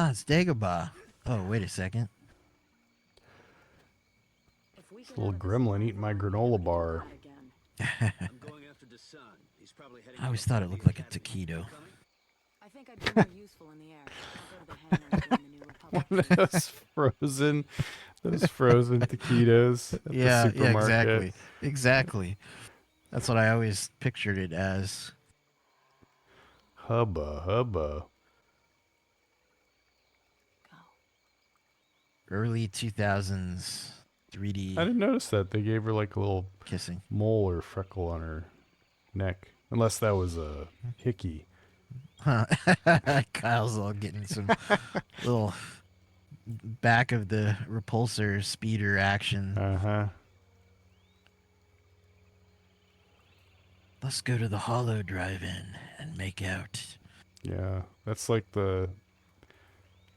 Ah, it's Dagobah. Oh, wait a second. This little gremlin eating my granola bar. I always thought it looked like a taquito. I think I'd be more useful in the air. I'll go to the hangar and join the New Republic. Those frozen taquitos at the Yeah, yeah, supermarket. exactly. That's what I always pictured it as. Hubba hubba. Go. Early 2000s 3D I didn't notice that they gave her like a little kissing. mole or freckle on her neck, unless that was a hickey. Huh. Kyle's all getting some little back of the repulsor speeder action. Uh huh. Let's go to the Hollow Drive-In and make out. Yeah, that's like the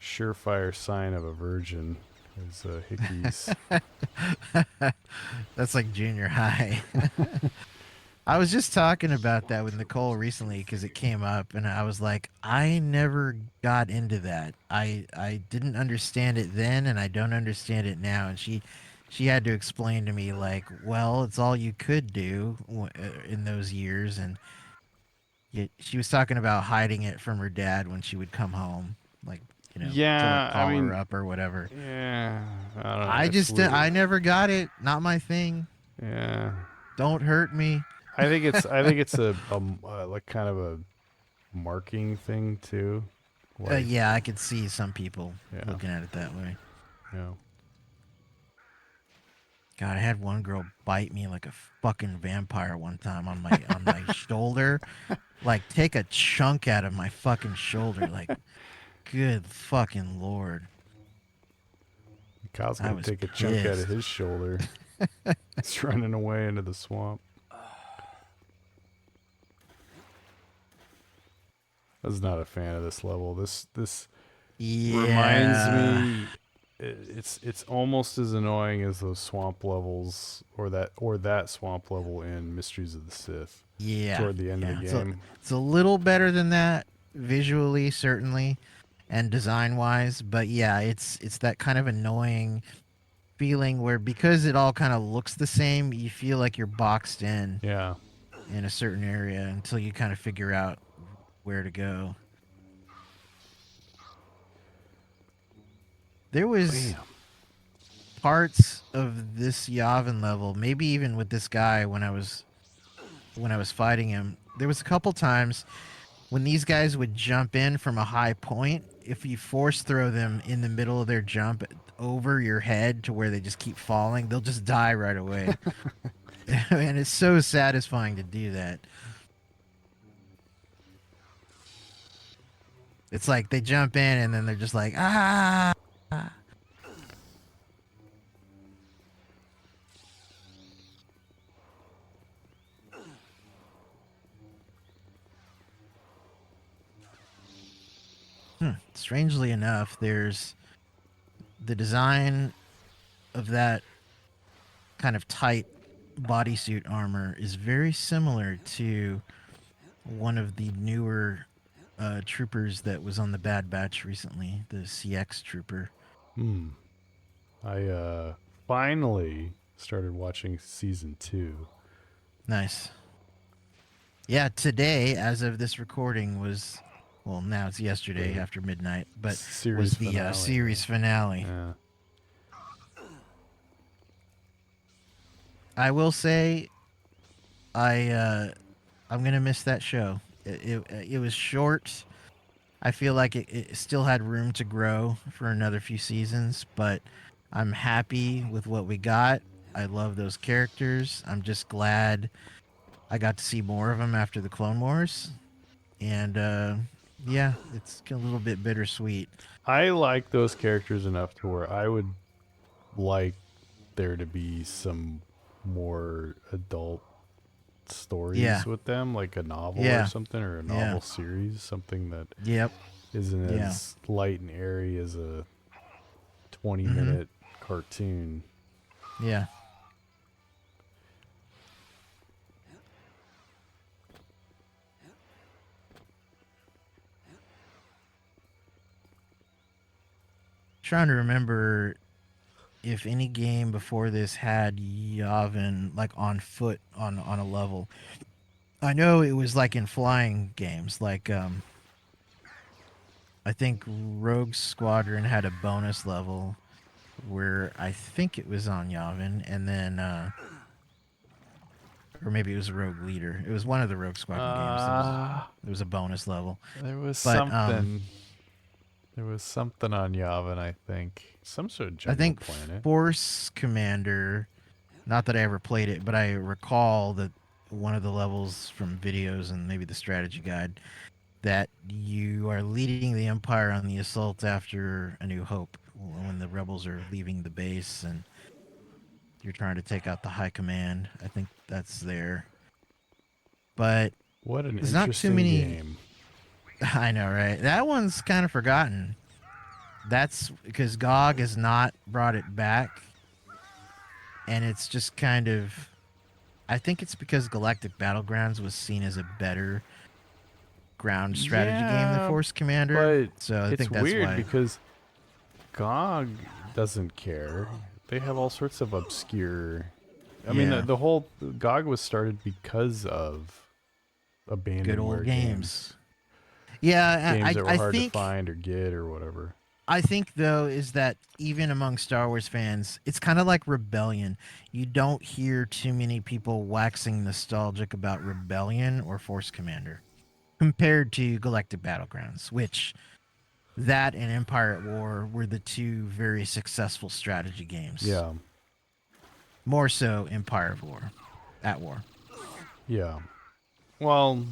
surefire sign of a virgin. Is hickeys. That's like junior high. I was just talking about that with Nicole recently because it came up, and I was like, I never got into that. I didn't understand it then, and I don't understand it now. And she had to explain to me like, well, it's all you could do in those years, and she was talking about hiding it from her dad when she would come home, like to like Yeah, I call her mean, up or whatever. yeah, I don't know. I It's just weird. I never got it. Not my thing. Yeah, Don't hurt me. I think it's a like kind of a marking thing too. Like, Yeah, I could see some people yeah, looking at it that way. yeah. God, I had one girl bite me like a fucking vampire one time on my shoulder. Like take a chunk out of my fucking shoulder. Like, good fucking lord. Kyle's I gonna was take a chunk out of pissed. his shoulder. He's running away into the swamp. I was not a fan of this level. This reminds Yeah. me. It's almost as annoying as those swamp levels, or that swamp level in Mysteries of the Sith Yeah. toward the end of the Yeah. game. It's a little better than that visually, certainly, and design wise, but yeah, it's that kind of annoying feeling where because it all kind of looks the same, you feel like you're boxed Yeah. in a certain area until you kind of figure out where to go. There was Bam. parts of this Yavin level, maybe even with this guy when I was fighting him. There was a couple times when these guys would jump in from a high point. If you force throw them in the middle of their jump over your head to where they just keep falling, they'll just die right away. And it's so satisfying to do that. It's like they jump in and then they're just like, ah. Strangely enough, there's the design of that kind of tight bodysuit armor is very similar to one of the newer troopers that was on the Bad Batch recently, the CX trooper. Hmm. I finally started watching season 2. Nice. Yeah, today, as of this recording, was well, now it's yesterday after midnight, but Series was the finale. series finale. Yeah. I will say, I'm gonna miss that show. It was short. I feel like it still had room to grow for another few seasons, but I'm happy with what we got. I love those characters. I'm just glad I got to see more of them after the Clone Wars, and yeah, it's a little bit bittersweet. I like those characters enough to where I would like there to be some more adult Yeah, stories with them, like a novel or yeah, something, or a yeah, novel series, something that yep, isn't yeah. as light and airy as a 20 Mm-hmm. minute cartoon. Yeah. trying to remember if any game before this had Yavin like on foot on a level. I know it was like in flying games, like I think Rogue Squadron had a bonus level where I think it was on Yavin, and then or maybe it was a Rogue Leader. It was one of the Rogue Squadron games. It was a bonus level, There was but something. There was something on Yavin, I think. Some sort of I jungle think planet. Force Commander. Not that I ever played it, but I recall that one of the levels from videos and maybe the strategy guide that you are leading the Empire on the assault after A New Hope when the rebels are leaving the base and you're trying to take out the High Command. I think that's there. But What an there's not too interesting many. game. I know, right? That one's kind of forgotten. That's because GOG has not brought it back. And it's just kind of. I think it's because Galactic Battlegrounds was seen as a better ground strategy game than Yeah, Force Commander. but So I it's think that's weird why. because GOG doesn't care. They have all sorts of obscure. I mean, Yeah. the whole GOG was started because of Good old abandonware games. Yeah, games that were I hard to think find or get or whatever. I think though is that even among Star Wars fans, it's kind of like Rebellion. You don't hear too many people waxing nostalgic about Rebellion or Force Commander compared to Galactic Battlegrounds, which that and Empire at War were the two very successful strategy games. Yeah, More so Empire of War, at War. yeah. Well,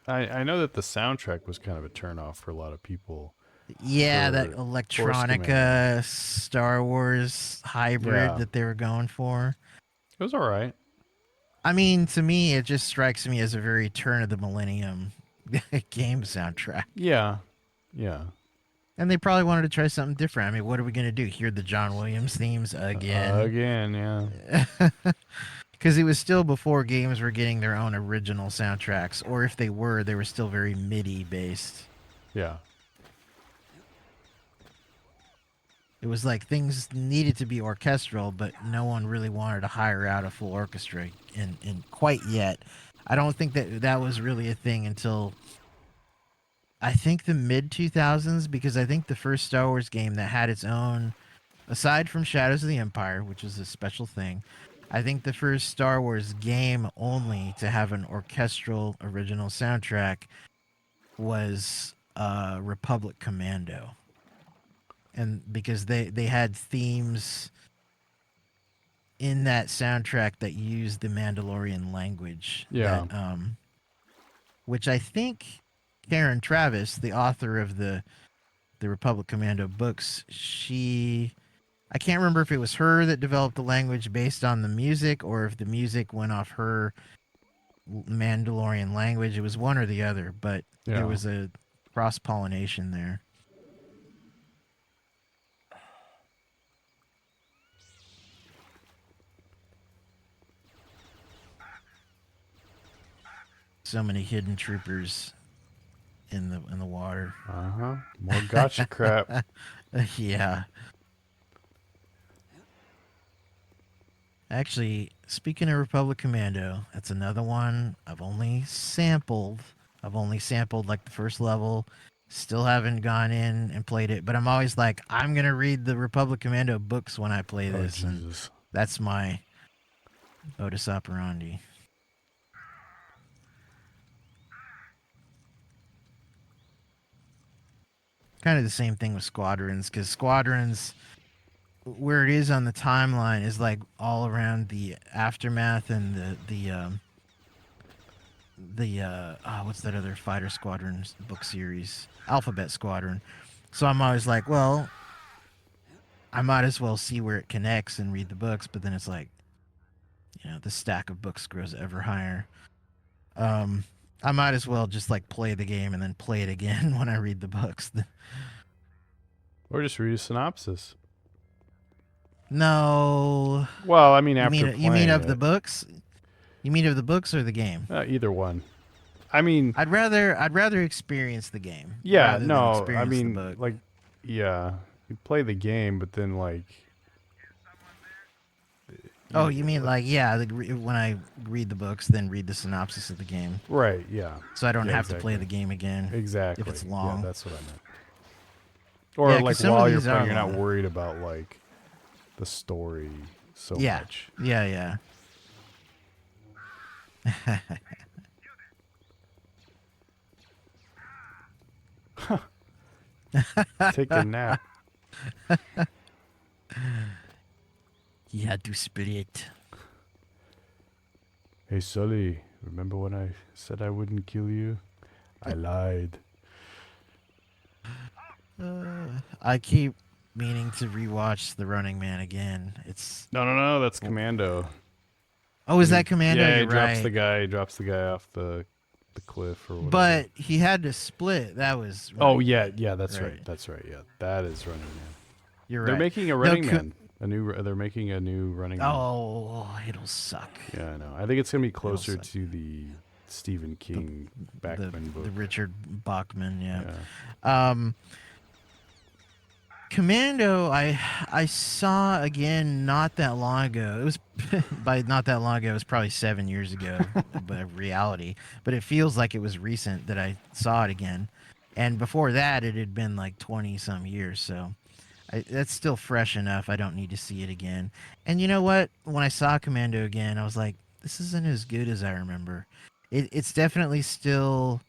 I know that the soundtrack was kind of a turnoff for a lot of people. Yeah, that For Force Command, electronica Star Wars hybrid yeah, that they were going for. it was all right. I mean, to me, it just strikes me as a very turn of the millennium game soundtrack. Yeah, yeah. And they probably wanted to try something different. I mean, what are we going to do? Hear the John Williams themes again? Again, yeah, Because it was still before games were getting their own original soundtracks, or if they were still very MIDI based. yeah. It was like things needed to be orchestral, but no one really wanted to hire out a full orchestra in quite yet. I don't think that was really a thing until I think the mid 2000s, because I think the first Star Wars game that had its own, aside from Shadows of the Empire, which was a special thing, I think the first Star Wars game only to have an orchestral original soundtrack was Republic Commando. And because they had themes in that soundtrack that used the Mandalorian language Yeah. that which I think Karen Travis, the author of the Republic Commando books, I can't remember if it was her that developed the language based on the music or if the music went off her Mandalorian language. It was one or the other, but there Yeah. was a cross pollination there. So many hidden troopers in the water. Uh-huh. More gotcha crap. Yeah. Actually, speaking of Republic Commando, that's another one I've only sampled. I've only sampled like the first level. Still haven't gone in and played it, but I'm always like, I'm gonna read the Republic Commando books when I play Oh, this, and Jesus. that's my modus operandi. Kind of the same thing with Squadrons, because Squadrons, where it is on the timeline, is like all around the aftermath and what's that other fighter squadron book series, Alphabet Squadron. So I'm always like, well, I might as well see where it connects and read the books, but then it's like, the stack of books grows ever higher. um I might as well just like play the game and then play it again when I read the books. Or just read a synopsis. No. Well, I mean, you after mean you mean playing of the it. books? You mean of the books or the game? Either one. I mean, I'd rather experience the game yeah, rather than no, I experience the mean, book. like, Yeah, you play the game, but then like, Oh, you mean like yeah? When I read the books, then read the synopsis of the game, right? Yeah, so I don't yeah, have to play exactly, the game again if exactly. it's Yeah, long. that's what I meant. Yeah, Or because like some of while you're these playing, are you're not long. worried about like the story so Yeah, much. yeah. Take a nap. Yeah, do spirit. Hey Sully, remember when I said I wouldn't kill you? I lied. I keep meaning to rewatch The Running Man again. It's No, that's Commando. oh, is When that Commando? yeah, You're right. he drops the guy off the cliff or whatever. But he had to split. That was Oh Running yeah, Man, yeah, that's right? right, that's right. Yeah, that is Running Man. You're They're right. making a No, Running Man. They're making a new Running Man. oh, it'll suck. Yeah, I know. I think it's gonna be It'll closer suck. to the Stephen The King the Backman book. the Richard Bachman, yeah. Yeah. Um, Commando, I saw again not that long ago. It was by not that long ago. It was probably 7 years ago, but reality. But it feels like it was recent that I saw it again. And before that, it had been like 20 some years. So that's still fresh enough. I don't need to see it again. And you know what? When I saw Commando again, I was like, this isn't as good as I remember. It's definitely still.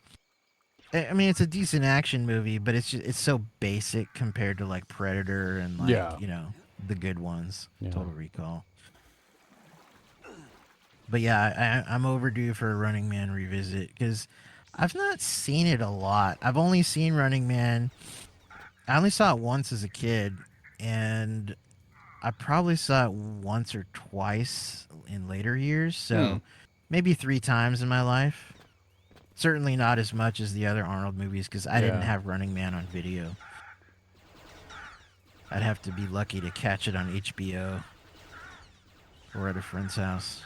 I mean, it's a decent action movie, but it's so basic compared to like Predator and like Yeah. the good ones, Yeah. Total Recall. But yeah, I'm overdue for a Running Man revisit because I've not seen it a lot. I've only seen Running Man. I only saw it once as a kid, and I probably saw it once or twice in later years. Hmm. So maybe 3 times in my life. Certainly not as much as the other Arnold movies because I didn't Yeah. have Running Man on video. I'd have to be lucky to catch it on HBO or at a friend's house.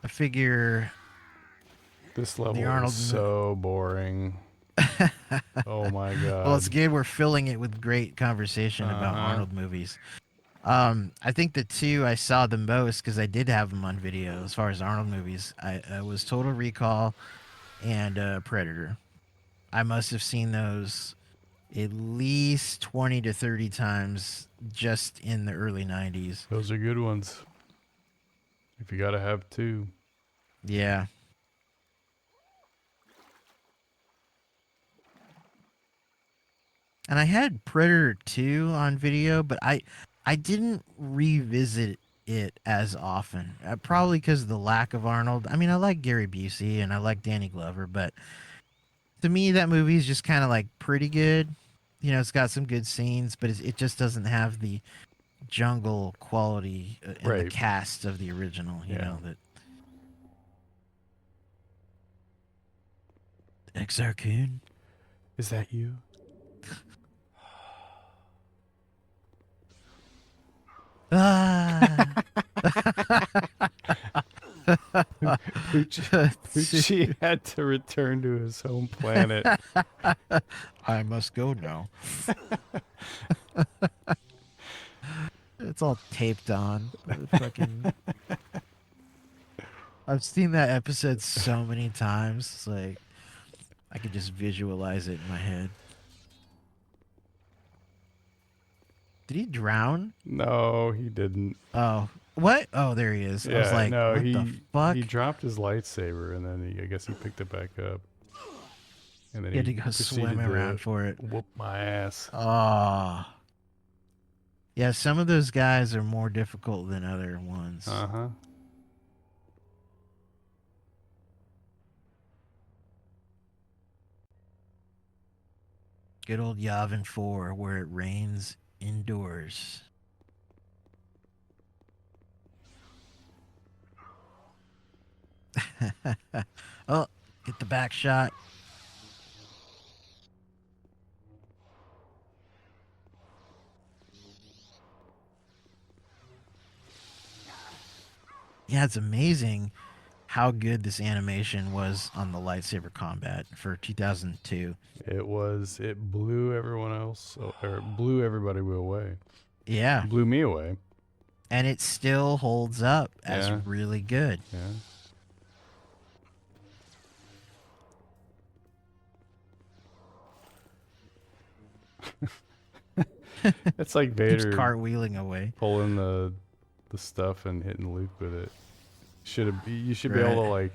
I figure This the level is Arnold. so boring. Oh my Well, it's god. good. We're filling it with great conversation about Uh-huh. Arnold movies. I think the two I saw the most because I did have them on video. As far as Arnold movies, I was Total Recall and Predator. I must have seen those at least 20 to 30 times just in the early 90s. Those are good ones. If you gotta have two. Yeah. And I had Predator 2 on video, but I didn't revisit it as often. Probably because of the lack of Arnold. I mean, I like Gary Busey and I like Danny Glover, but to me, that movie is just kind of like pretty good. It's got some good scenes, but it just doesn't have the jungle quality and the Right. cast of the original. Yeah. That Exarchune. Is that you? Ah. Pucci had to return to his home planet. I must go now. It's all taped on. Fucking. I've seen that episode so many times. It's like I could just visualize it in my head. Did he drown? No, he didn't. Oh, what? Oh, there he is. I was Yeah, like, no, what the fuck? he dropped his lightsaber and then I guess he picked it back up. And then He had to he go proceeded swim around to for it. whoop my ass. Oh. Yeah, some of those guys are more difficult than other ones. Uh-huh. Good old Yavin 4, where it rains indoors. Oh, get the back shot. yeah, it's amazing how good this animation was on the lightsaber combat for 2002. It blew everyone else, or blew everybody away. Yeah, Blew me away. and it still holds up as Yeah, really good. yeah. It's like Keeps Vader cartwheeling away. pulling the stuff and hitting Luke with it. You should be able Right. to like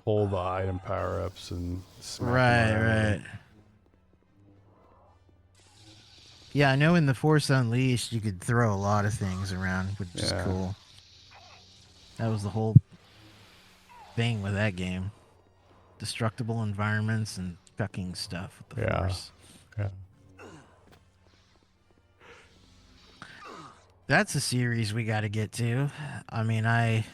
pull the item power ups and smack them Right, around with right. them. Yeah, I know in the Force Unleashed you could throw a lot of things around, which is Yeah, cool. That was the whole thing with that game. Destructible environments and chucking stuff with the yeah, Force. yeah. That's a series we got to get to. I mean, I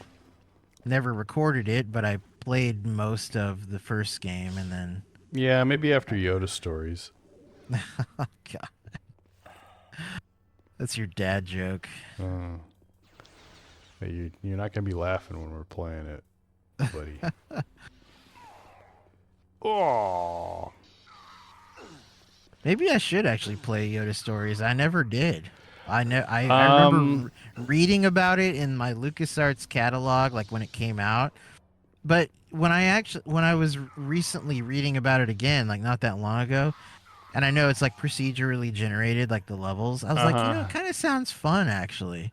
never recorded it, but I played most of the first game and then. Yeah, maybe after Yoda stories. Oh, God. That's your dad joke. Uh, you're not gonna be laughing when we're playing it, buddy. Oh, Maybe I should actually play Yoda stories. I never did. I remember um, reading about it in my LucasArts catalog, like when it came out. But when I was recently reading about it again, like not that long ago, and I know it's like procedurally generated, like the levels, I was like, uh it huh. kind of sounds fun actually.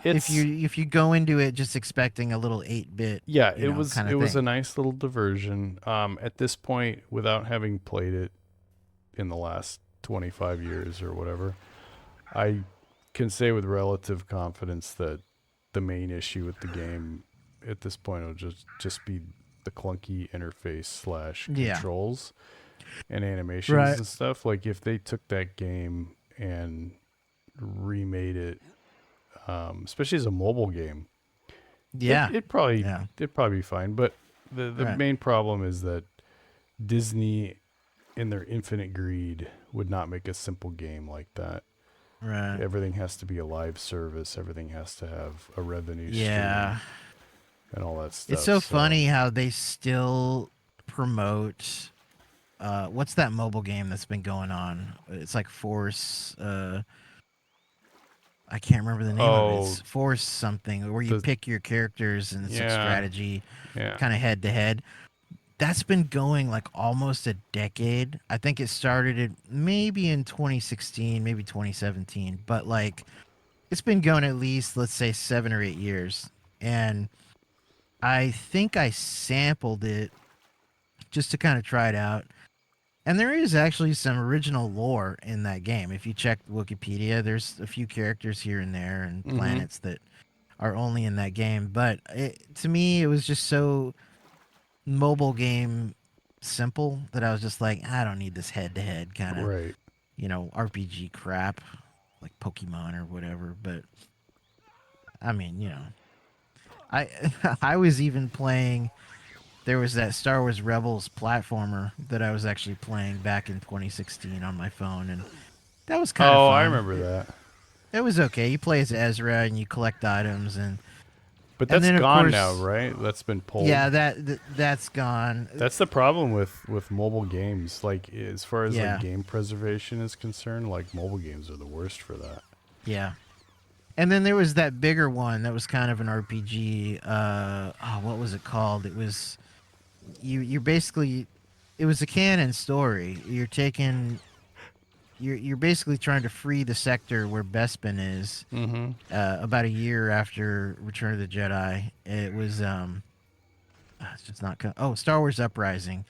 It's If you go into it just expecting a little 8-bit, yeah. kind It of was a thing. nice little diversion. At this point, without having played it in the last 25 years or whatever, I can say with relative confidence that the main issue with the game at this point will just be the clunky interface slash Yeah. controls and animations Right. and stuff. Like if they took that game and remade it, especially as a mobile game, Yeah. it probably Yeah. it'd probably be fine. But the Right. main problem is that Disney, in their infinite greed, would not make a simple game like that. Right. Everything has to be a live service. Everything has to have a revenue stream Yeah. and all that It's stuff. so So, funny how they still promote what's that mobile game that's been going on? It's like Force I can't remember the name of it. oh, It's Force something where you the pick your characters and it's like yeah, strategy yeah, kind of head to head. That's been going like almost a decade. I think it started it maybe in 2016, maybe 2017, but like it's been going at least let's say 7 or 8 years. And I think I sampled it just to kind of try it out. And there is actually some original lore in that game. If you check Wikipedia, there's a few characters here and there and mm-hmm, planets that are only in that game. But to me, it was just so mobile game simple that I was just like, I don't need this head to head kind of, right. RPG crap like Pokemon or whatever. But I mean, I I was even playing. There was that Star Wars Rebels platformer that I was actually playing back in 2016 on my phone, and that was kind of Oh, I fun. remember that. It was okay. You play as Ezra and you collect items, But and that's then of gone now, course, right? That's been yeah, pulled. that's gone. That's the problem with mobile games. Like as far as like Yeah, game preservation is concerned, like mobile games are the worst for that. yeah. And then there was that bigger one that was kind of an RPG. What was it called? It was you're basically it was a canon story. You're basically trying to free the sector where Bespin is. Mm-hmm. About a year after Return of the Jedi, it was it's just not Star Wars Uprising,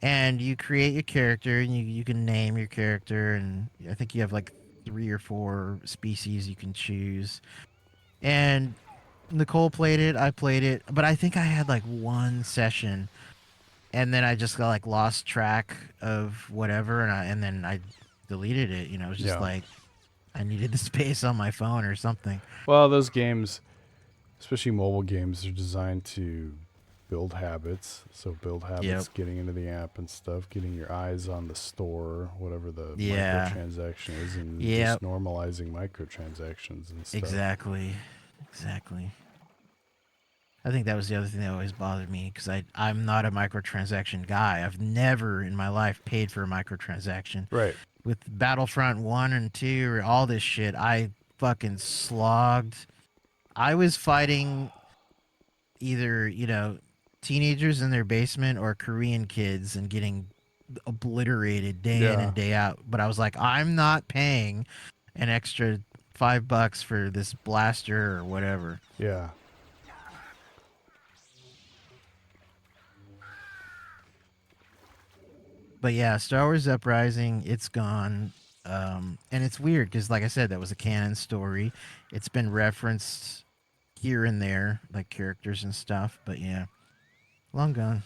and you create your character and you can name your character, and I think you have like 3 or 4 species you can choose. And Nicole played it, I played it, but I think I had like one session, and then I just got like lost track of whatever, and then I deleted it. It was just Yeah. like I needed the space on my phone or something. Well, those games, especially mobile games, are designed to build habits. So build Yep. habits, getting into the app and stuff, getting your eyes on the store, whatever the Yeah. microtransaction is, and just Yep. normalizing microtransactions and stuff. Exactly. Exactly. I think that was the other thing that always bothered me because I'm not a microtransaction guy. I've never in my life paid for a microtransaction. Right. With Battlefront 1 and 2 or all this shit, I fucking slogged. I was fighting either, teenagers in their basement or Korean kids and getting obliterated day in Yeah. and day out. But I was like, I'm not paying an extra $5 for this blaster or whatever. Yeah. But yeah, Star Wars Uprising, it's gone. And it's weird because, like I said, that was a canon story. It's been referenced here and there, like characters and stuff. But yeah, long gone.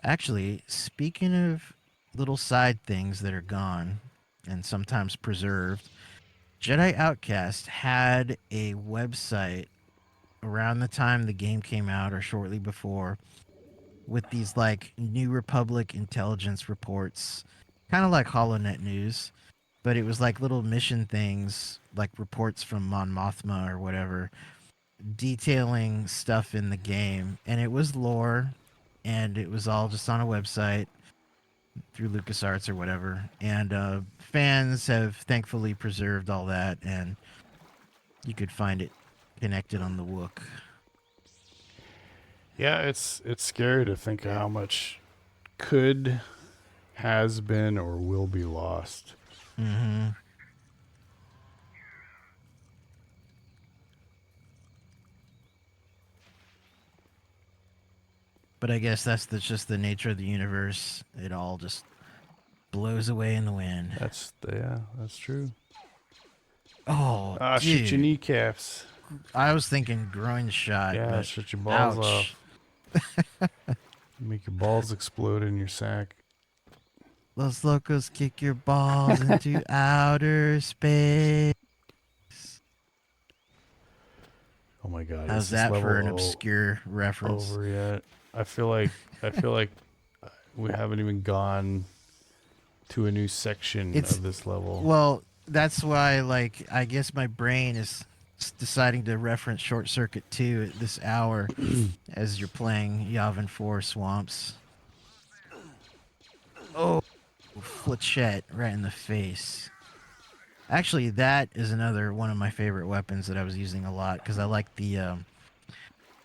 Actually, speaking of little side things that are gone and sometimes preserved, Jedi Outcast had a website around the time the game came out or shortly before with these like New Republic intelligence reports, kind of like HoloNet News, but it was like little mission things, like reports from Mon Mothma or whatever, detailing stuff in the game. And it was lore, and it was all just on a website through LucasArts or whatever. And fans have thankfully preserved all that, and you could find it connected on the Wook. Yeah, it's scary to think of how much could, has been, or will be lost. Mm-hmm. But I guess just the nature of the universe. It all just blows away in the wind. That's true. Oh, Ah, shoot your dude. kneecaps. I was thinking groin shot, Yeah, but shut your balls ouch. off. Make your balls explode in your sack. Los locos kick your balls into outer space. Oh my god, How's is this that for an level obscure reference? over yet? I feel like we haven't even gone to a new section It's of this level. well, that's why like I guess my brain is deciding to reference Short Circuit 2 at this hour as you're playing Yavin 4 Swamps. Oh, flechette right in the face. Actually, that is another one of my favorite weapons that I was using a lot because I like the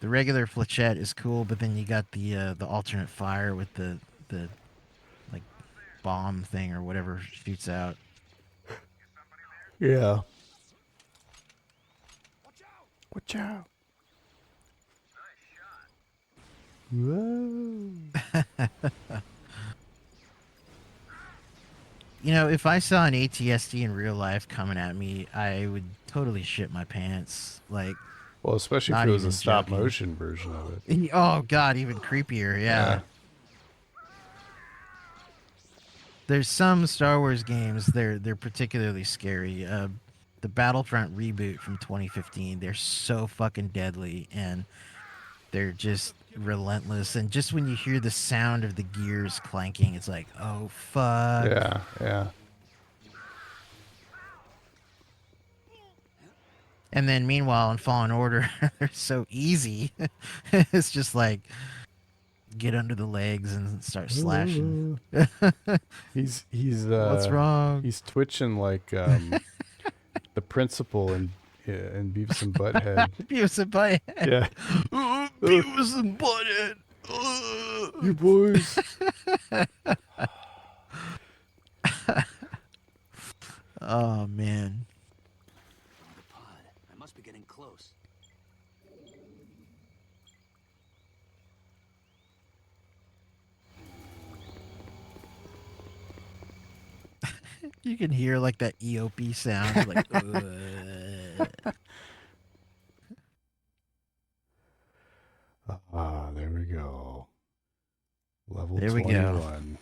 regular flechette is cool, but then you got the alternate fire with the like bomb thing or whatever shoots out. Yeah. Watch out. Whoa. You know, if I saw an ATSD in real life coming at me, I would totally shit my pants. Like, Well, especially if not it was a even stop joking. motion version of it. Oh god, even creepier. Yeah. Yeah. There's some Star Wars games they're particularly scary. The Battlefront reboot from 2015, they're so fucking deadly and they're just relentless. And just when you hear the sound of the gears clanking, it's like, oh fuck. Yeah, yeah. And then meanwhile in Fallen Order, they're so easy. It's just like get under the legs and start slashing. What's He's wrong? he's twitching like the principal in Beavis and Butthead. Beavis and Butthead. Yeah. Beavis and Butthead. You boys. Oh man. The pod. I must be getting close. You can hear like that EOP sound, like. Ah, there we go. Level There we go. 21.